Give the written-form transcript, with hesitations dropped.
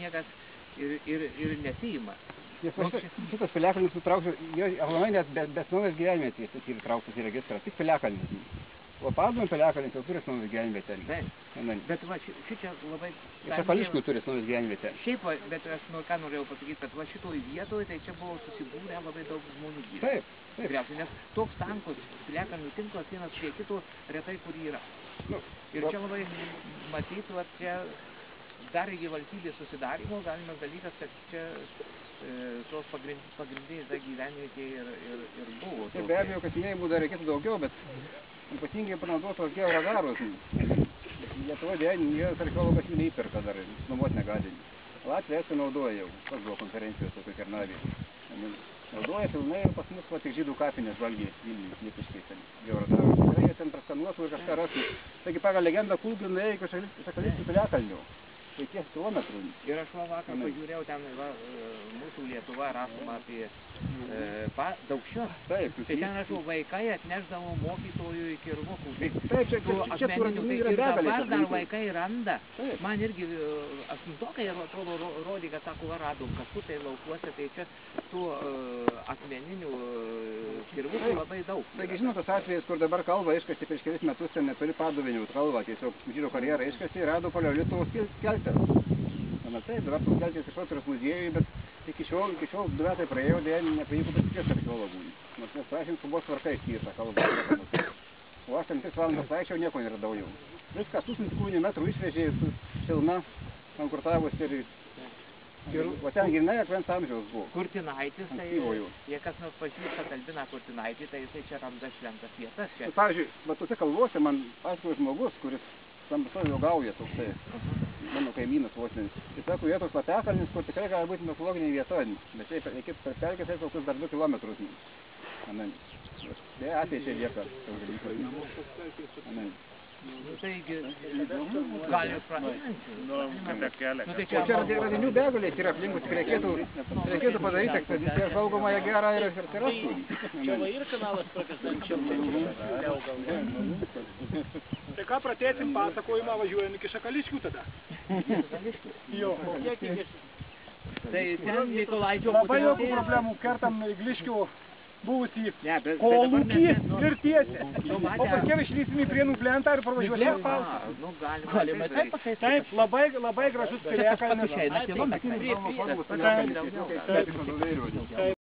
niekas ir nesiima. Šitas piliakalnis sutraukčiau, jo aplamai net bet naujas gyvenvietės yra trauktas į registrą, tik piliakalnis. O Paduvio piliakalnis jau turi naujas gyvenvietę. Bet va, šičia labai... Šakališkių turi naujas gyvenvietę. Šiaip, bet aš ką norėjau pasakyti, kad va šitoj vietoje, tai čia buvo susibūrę labai daug žmonių gyventi. Taip. Tikriausiai, nes toks tankus piliakalnių tinklas vienas prie kito retai kur yra. Ir čia labai matytų, kad čia dar iki valstybės susidarimo galimas dalykas, kad čia tos pagrindinės gyvenvietė ir buvo. Tai be abejo, kad minėjimų dar reikėtų daugiau, bet ypatingai panaudotos georadarus. Lietuva dėja, archeologas jų neįperka dar, nuomot negali. Latvija Estija naudoja jau, kas buvo konferencijos tokio Kernavėje. Naudoja pilnai ir pas mus tik žydų kapinės valgė Vilniuje, lietuškai ten georadarus. Tai jie ten praskanuotų ir kažką rastų. Taigi pagal legendą Kulgių nuėjo iki Šakališkių piliakalnių. Tai tiek kilometrų. Ir aš vakar pažiūrėjau ten mūsų Lietuva rašoma apie Daukščius. Taip. Tai ten rašau, vaikai atnešdavo mokytojų į kirvukų. Taip, čia akmeninių. Ir dabar dar vaikai randa. Man irgi aštuntokai atrodo rodė, kad sako, radom kažkur tai laukuose, tai čia tų akmeninių kirvukų labai daug. Taigi žinot, tas atvejis, kur dabar kalva iškasti prieš kelis metus, ten netoli Paduvinių kalva, tiesiog žydų karjerą iškasti, rado paleolitų skeltę. Na taip, dabar tos skeltės iš Operos muziejui, bet iki šiol 2 metai praėjo, dėja nepavyko pasitikėti archeologų. Nors mes prašėm skubos tvarka išskirtą kalbą. O aš ten 3 valandas vaikščiau, nieko neradau jau. Viskas 1000 kubinių metrų išvežė su pilna, bankrutavus ir va ten grynai akmens amžiaus buvo. Kurtinaitis, tai jei kas nors pažįsta Albiną Kurtinaitį, tai jisai čia randa šventas vietas. Pavyzdžiui, va tose kalvose man pasakojo žmogus, kuris tam visoje gauja toksai, mano kaimynas vosmenis. Jis sako, vietos patakalnis, kur tikrai gali būti mitologinė vieta, bet šiaip reikėtų per pelkės eiti kokius dar 2 kilometrus. Tai ateičiai lieka. Taigi, gali praeinti. O čia radinių begalės yra aplinkų, tik reikėtų padaryti, kad čia žvalgomąją gerą ir atsirastų. Čia va ir kanalas prakesančiam. Tai ką pratėsim pasakojimą, važiuojam iki Šakališkių tada? Jo. Tai ten Nikolaičio labai jokių problemų, kertam Igliškių buvusį kolūkį ir tiesiai. O paskui išlysim į Prienų plentą ir pravažiuosim Paltą. Galima Taip, labai gražus piliakalnis. Kilometrai.